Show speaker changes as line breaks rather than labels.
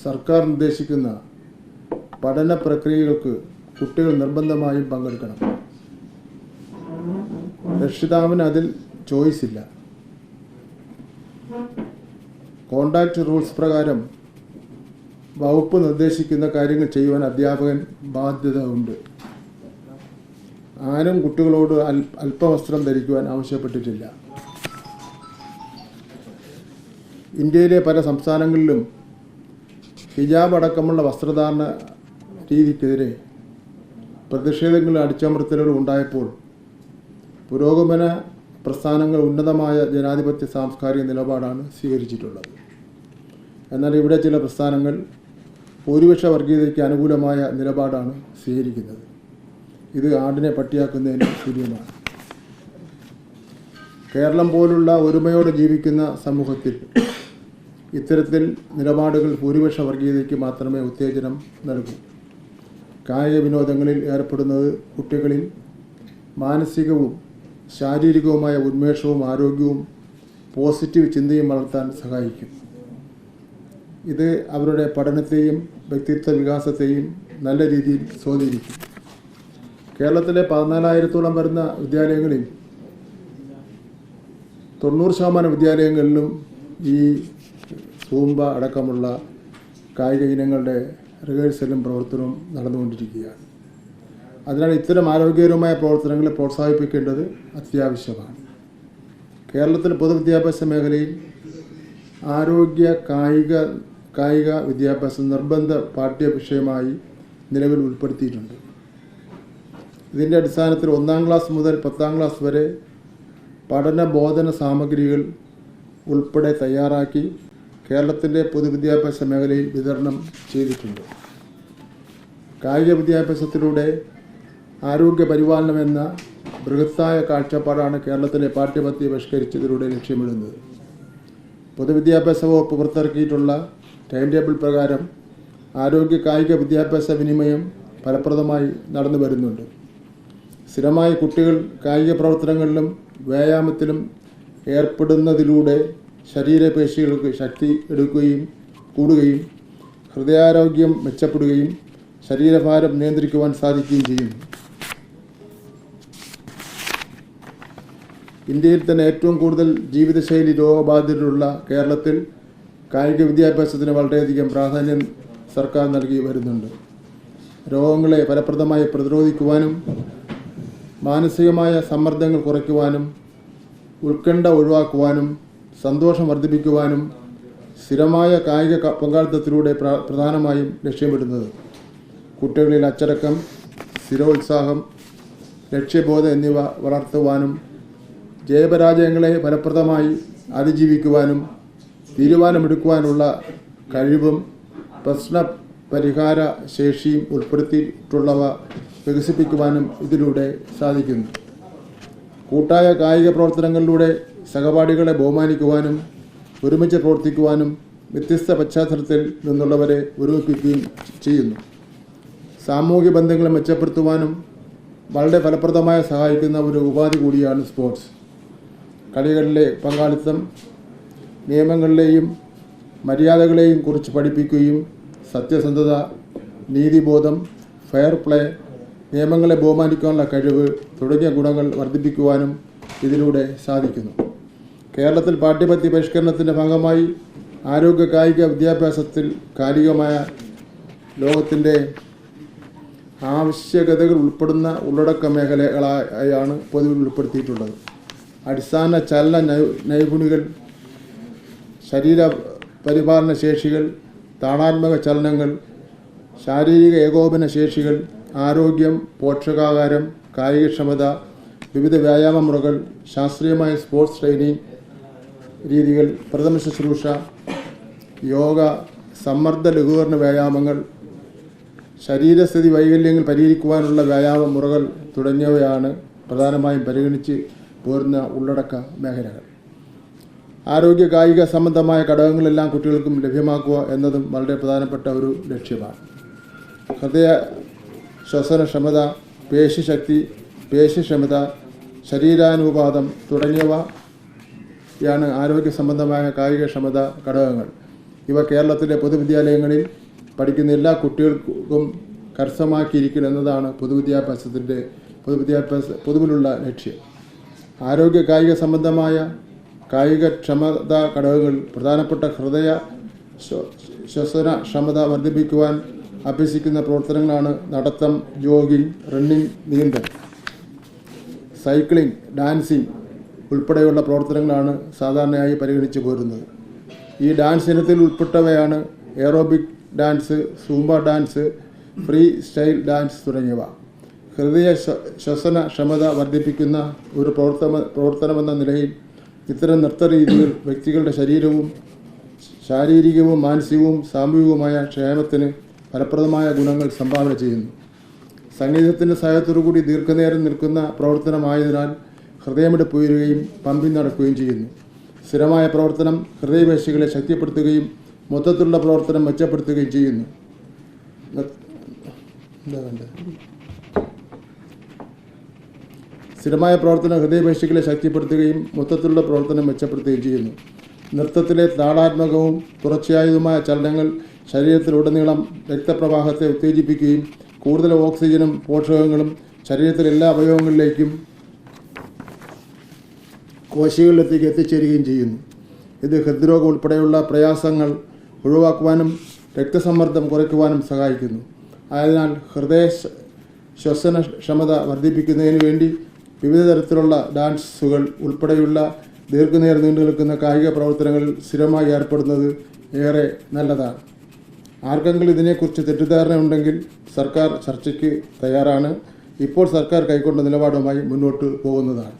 സർക്കാർ നിർദ്ദേശിക്കുന്ന പഠന പ്രക്രിയകൾക്ക് കുട്ടികൾ നിർബന്ധമായും പങ്കെടുക്കണം. രക്ഷിതാവിന് അതിൽ ചോയ്സ് ഇല്ല. കോണ്ടാക്ട് റൂൾസ് പ്രകാരം വകുപ്പ് നിർദ്ദേശിക്കുന്ന കാര്യങ്ങൾ ചെയ്യുവാൻ അധ്യാപകൻ ബാധ്യത ഉണ്ട്. ആരും കുട്ടികളോട് അല്പവസ്ത്രം ധരിക്കുവാൻ ആവശ്യപ്പെട്ടിട്ടില്ല. ഇന്ത്യയിലെ പല സംസ്ഥാനങ്ങളിലും ഹിജാബ് അടക്കമുള്ള വസ്ത്രധാരണ രീതിക്കെതിരെ പ്രതിഷേധങ്ങളും അടിച്ചമർത്തലുകളും ഉണ്ടായപ്പോൾ പുരോഗമന പ്രസ്ഥാനങ്ങൾ ഉന്നതമായ ജനാധിപത്യ സാംസ്കാരിക നിലപാടാണ് സ്വീകരിച്ചിട്ടുള്ളത്. എന്നാൽ ഇവിടെ ചില പ്രസ്ഥാനങ്ങൾ ഭൂരിപക്ഷ വർഗീയതയ്ക്ക് അനുകൂലമായ നിലപാടാണ് സ്വീകരിക്കുന്നത്. ഇത് ആടിനെ പട്ടിയാക്കുന്നതിന് തുല്യമാണ്. കേരളം പോലുള്ള ഒരുമയോടെ ജീവിക്കുന്ന സമൂഹത്തിൽ ഇത്തരത്തിൽ നിലപാടുകൾ ഭൂരിപക്ഷ വർഗീയതയ്ക്ക് മാത്രമേ ഉത്തേജനം നൽകൂ. കായിക വിനോദങ്ങളിൽ ഏർപ്പെടുന്നത് കുട്ടികളിൽ മാനസികവും ശാരീരികവുമായ ഉന്മേഷവും ആരോഗ്യവും പോസിറ്റീവ് ചിന്തയും വളർത്താൻ സഹായിക്കും. ഇത് അവരുടെ പഠനത്തെയും വ്യക്തിത്വ വികാസത്തെയും നല്ല രീതിയിൽ സ്വാധീനിക്കും. കേരളത്തിലെ 14,000-ഓളം വരുന്ന വിദ്യാലയങ്ങളിൽ 90% വിദ്യാലയങ്ങളിലും ഈ സൂംബ അടക്കമുള്ള കായിക ഇനങ്ങളുടെ റിഹേഴ്സലും പ്രവർത്തനവും നടന്നുകൊണ്ടിരിക്കുകയാണ്. അതിനാൽ ഇത്തരം ആരോഗ്യകരമായ പ്രവർത്തനങ്ങളെ പ്രോത്സാഹിപ്പിക്കേണ്ടത് അത്യാവശ്യമാണ്. കേരളത്തിൽ പൊതുവിദ്യാഭ്യാസ മേഖലയിൽ ആരോഗ്യ കായിക വിദ്യാഭ്യാസം നിർബന്ധ പാഠ്യ വിഷയമായി നിലവിൽ ഉൾപ്പെടുത്തിയിട്ടുണ്ട്. ഇതിൻ്റെ അടിസ്ഥാനത്തിൽ 1-ാം ക്ലാസ് മുതൽ 10-ാം ക്ലാസ് വരെ പഠന ബോധന സാമഗ്രികൾ ഉൾപ്പെടെ തയ്യാറാക്കി കേരളത്തിൻ്റെ പൊതുവിദ്യാഭ്യാസ മേഖലയിൽ വിതരണം ചെയ്തിട്ടുണ്ട്. കായിക വിദ്യാഭ്യാസത്തിലൂടെ ആരോഗ്യ പരിപാലനം എന്ന ബൃഹത്തായ കാഴ്ചപ്പാടാണ് കേരളത്തിലെ പാഠ്യപദ്ധതി പരിഷ്കരിച്ചതിലൂടെ ലക്ഷ്യമിടുന്നത്. പൊതുവിദ്യാഭ്യാസ വകുപ്പ് പുറത്തിറക്കിയിട്ടുള്ള ടൈം ടേബിൾ പ്രകാരം ആരോഗ്യ കായിക വിദ്യാഭ്യാസ വിനിമയം ഫലപ്രദമായി നടന്നു വരുന്നുണ്ട്. സ്ഥിരമായി കുട്ടികൾ കായിക പ്രവർത്തനങ്ങളിലും വ്യായാമത്തിലും ഏർപ്പെടുന്നതിലൂടെ ശരീരപേശികൾക്ക് ശക്തി കൂടുകയും ഹൃദയാരോഗ്യം മെച്ചപ്പെടുകയും ശരീരഭാരം നിയന്ത്രിക്കുവാൻ സാധിക്കുകയും ചെയ്യുന്നു. ഇന്ത്യയിൽ തന്നെ ഏറ്റവും കൂടുതൽ ജീവിതശൈലി രോഗബാധിതരുള്ള കേരളത്തിൽ കായിക വിദ്യാഭ്യാസത്തിന് വളരെയധികം പ്രാധാന്യം സർക്കാർ നൽകി വരുന്നുണ്ട്. രോഗങ്ങളെ ഫലപ്രദമായി പ്രതിരോധിക്കുവാനും മാനസികമായ സമ്മർദ്ദങ്ങൾ കുറയ്ക്കുവാനും ഉത്കണ്ഠ ഒഴിവാക്കുവാനും സന്തോഷം വർദ്ധിപ്പിക്കുവാനും സ്ഥിരമായ കായിക പങ്കാളിത്തത്തിലൂടെ പ്രധാനമായും ലക്ഷ്യമിടുന്നത് കുട്ടികളിൽ അച്ചടക്കം, സ്ഥിരോത്സാഹം, ലക്ഷ്യബോധം എന്നിവ വളർത്തുവാനും ജയപരാജയങ്ങളെ ഫലപ്രദമായി അതിജീവിക്കുവാനും തീരുമാനമെടുക്കുവാനുള്ള കഴിവും പ്രശ്ന പരിഹാര ശേഷിയും ഉൾപ്പെടുത്തിയിട്ടുള്ളവ വികസിപ്പിക്കുവാനും ഇതിലൂടെ സാധിക്കുന്നു. കൂട്ടായ കായിക പ്രവർത്തനങ്ങളിലൂടെ സഹപാഠികളെ ബഹുമാനിക്കുവാനും ഒരുമിച്ച് പ്രവർത്തിക്കുവാനും വ്യത്യസ്ത പശ്ചാത്തലത്തിൽ നിന്നുള്ളവരെ ഒരുമിപ്പിക്കുകയും ചെയ്യുന്നു. സാമൂഹിക ബന്ധങ്ങളെ മെച്ചപ്പെടുത്തുവാനും വളരെ ഫലപ്രദമായി സഹായിക്കുന്ന ഒരു ഉപാധി കൂടിയാണ് സ്പോർട്സ്. കളികളിലെ പങ്കാളിത്തം നിയമങ്ങളിലെയും മര്യാദകളെയും കുറിച്ച് പഠിപ്പിക്കുകയും സത്യസന്ധത, നീതിബോധം, ഫെയർ പ്ലേ, നിയമങ്ങളെ ബഹുമാനിക്കാനുള്ള കഴിവ് തുടങ്ങിയ ഗുണങ്ങൾ വർദ്ധിപ്പിക്കുവാനും ഇതിലൂടെ സാധിക്കുന്നു. കേരളത്തിൽ പാഠ്യപദ്ധതി പരിഷ്കരണത്തിൻ്റെ ഭാഗമായി ആരോഗ്യ കായിക വിദ്യാഭ്യാസത്തിൽ കാലികമായ ലോകത്തിൻ്റെ ആവശ്യകതകൾ ഉൾപ്പെടുന്ന ഉള്ളടക്ക മേഖലകളായാണ് പൊതുവിൽ ഉൾപ്പെടുത്തിയിട്ടുള്ളത്. അടിസ്ഥാന ചലന നൈപുണികൾ, ശരീര പരിപാലന ശേഷികൾ, താളാത്മക ചലനങ്ങൾ, ശാരീരിക ഏകോപന ശേഷികൾ, ആരോഗ്യം, പോഷകാഹാരം, കായികക്ഷമത, വിവിധ വ്യായാമ മുറകൾ, ശാസ്ത്രീയമായ സ്പോർട്സ് ട്രെയിനിങ് രീതികൾ, പ്രഥമ ശുശ്രൂഷ, യോഗ, സമ്മർദ്ദ ലഘൂകരണ വ്യായാമങ്ങൾ, ശരീരസ്ഥിതി വൈകല്യങ്ങൾ പരിഹരിക്കുവാനുള്ള വ്യായാമ മുറകൾ തുടങ്ങിയവയാണ് പ്രധാനമായും പരിഗണിച്ച് പോരുന്ന ഉള്ളടക്ക മേഖലകൾ. ആരോഗ്യ കായിക സംബന്ധമായ ഘടകങ്ങളെല്ലാം കുട്ടികൾക്കും ലഭ്യമാക്കുക എന്നതും വളരെ പ്രധാനപ്പെട്ട ഒരു ലക്ഷ്യമാണ്. ഹൃദയ ശ്വസനക്ഷമത, പേശിശക്തി, പേശിക്ഷമത, ശരീരാനുപാതം തുടങ്ങിയവയാണ് ആരോഗ്യ സംബന്ധമായ കായികക്ഷമത ഘടകങ്ങൾ. ഇവ കേരളത്തിലെ പൊതുവിദ്യാലയങ്ങളിൽ പഠിക്കുന്ന എല്ലാ കുട്ടികൾക്കും കരസ്ഥമാക്കിയിരിക്കണം എന്നതാണ് പൊതുവിലുള്ള ലക്ഷ്യം. ആരോഗ്യ കായിക സംബന്ധമായ കായികക്ഷമതാ ഘടകങ്ങൾ പ്രധാനപ്പെട്ട ഹൃദയ ശ്വസന ക്ഷമത വർദ്ധിപ്പിക്കുവാൻ അഭ്യസിക്കുന്ന പ്രവർത്തനങ്ങളാണ് നടത്തം, ജോഗിംഗ്, റണ്ണിംഗ്, നീന്തൽ, സൈക്ലിംഗ്, ഡാൻസിംഗ് ഉൾപ്പെടെയുള്ള പ്രവർത്തനങ്ങളാണ് സാധാരണയായി പരിഗണിച്ചു പോരുന്നത്. ഈ ഡാൻസ് ഇനത്തിൽ ഉൾപ്പെട്ടവയാണ് aerobic dance, zumba dance, free style dance തുടങ്ങിയവ. ഹൃദയ ശ്വസന ക്ഷമത വർദ്ധിപ്പിക്കുന്ന ഒരു പ്രവർത്തനമെന്ന നിലയിൽ ഇത്തരം നൃത്തരീതികൾ വ്യക്തികളുടെ ശാരീരികവും മാനസികവും സാമൂഹികവുമായ ക്ഷേമത്തിന് ഫലപ്രദമായ ഗുണങ്ങൾ സംഭാവന ചെയ്യുന്നു. സംഗീതത്തിൻ്റെ സഹായത്തോടുകൂടി ദീർഘനേരം നിൽക്കുന്ന പ്രവർത്തനമായതിനാൽ ഹൃദയമിടിപ്പ് ഉയരുകയും പമ്പിങ് നടക്കുകയും ചെയ്യുന്നു. സ്ഥിരമായ പ്രവർത്തനം ഹൃദയപേശികളെ ശക്തിപ്പെടുത്തുകയും മൊത്തത്തിലുള്ള പ്രവർത്തനം മെച്ചപ്പെടുത്തുകയും ചെയ്യുന്നു. സ്ഥിരമായ പ്രവർത്തനം ഹൃദയപേശികളെ ശക്തിപ്പെടുത്തുകയും മൊത്തത്തിലുള്ള പ്രവർത്തനം മെച്ചപ്പെടുത്തുകയും ചെയ്യുന്നു. നൃത്തത്തിലെ താളാത്മകവും തുടർച്ചയായതുമായ ചലനങ്ങൾ ശരീരത്തിലുടനീളം രക്തപ്രവാഹത്തെ ഉത്തേജിപ്പിക്കുകയും കൂടുതൽ ഓക്സിജനും പോഷകങ്ങളും ശരീരത്തിലെ എല്ലാ അവയവങ്ങളിലേക്കും കോശങ്ങളിലേക്ക് എത്തിച്ചേരുകയും ചെയ്യുന്നു. ഇത് ഹൃദ്രോഗം ഉൾപ്പെടെയുള്ള പ്രയാസങ്ങൾ ഒഴിവാക്കുവാനും രക്തസമ്മർദ്ദം കുറയ്ക്കുവാനും സഹായിക്കുന്നു. ആയതിനാൽ ഹൃദയ ശ്വസന ക്ഷമത വർദ്ധിപ്പിക്കുന്നതിന് വേണ്ടി വിവിധ തരത്തിലുള്ള ഡാൻസുകൾ ഉൾപ്പെടെയുള്ള ദീർഘനേരം നീണ്ടു നിൽക്കുന്ന കായിക പ്രവർത്തനങ്ങളിൽ സ്ഥിരമായി ഏർപ്പെടുന്നത് ഏറെ നല്ലതാണ്. ആർക്കെങ്കിലും ഇതിനെക്കുറിച്ച് തെറ്റിദ്ധാരണ ഉണ്ടെങ്കിൽ സർക്കാർ ചർച്ചയ്ക്ക് തയ്യാറാണ്. ഇപ്പോൾ സർക്കാർ കൈക്കൊണ്ട നിലപാടുമായി മുന്നോട്ട് പോകുന്നതാണ്.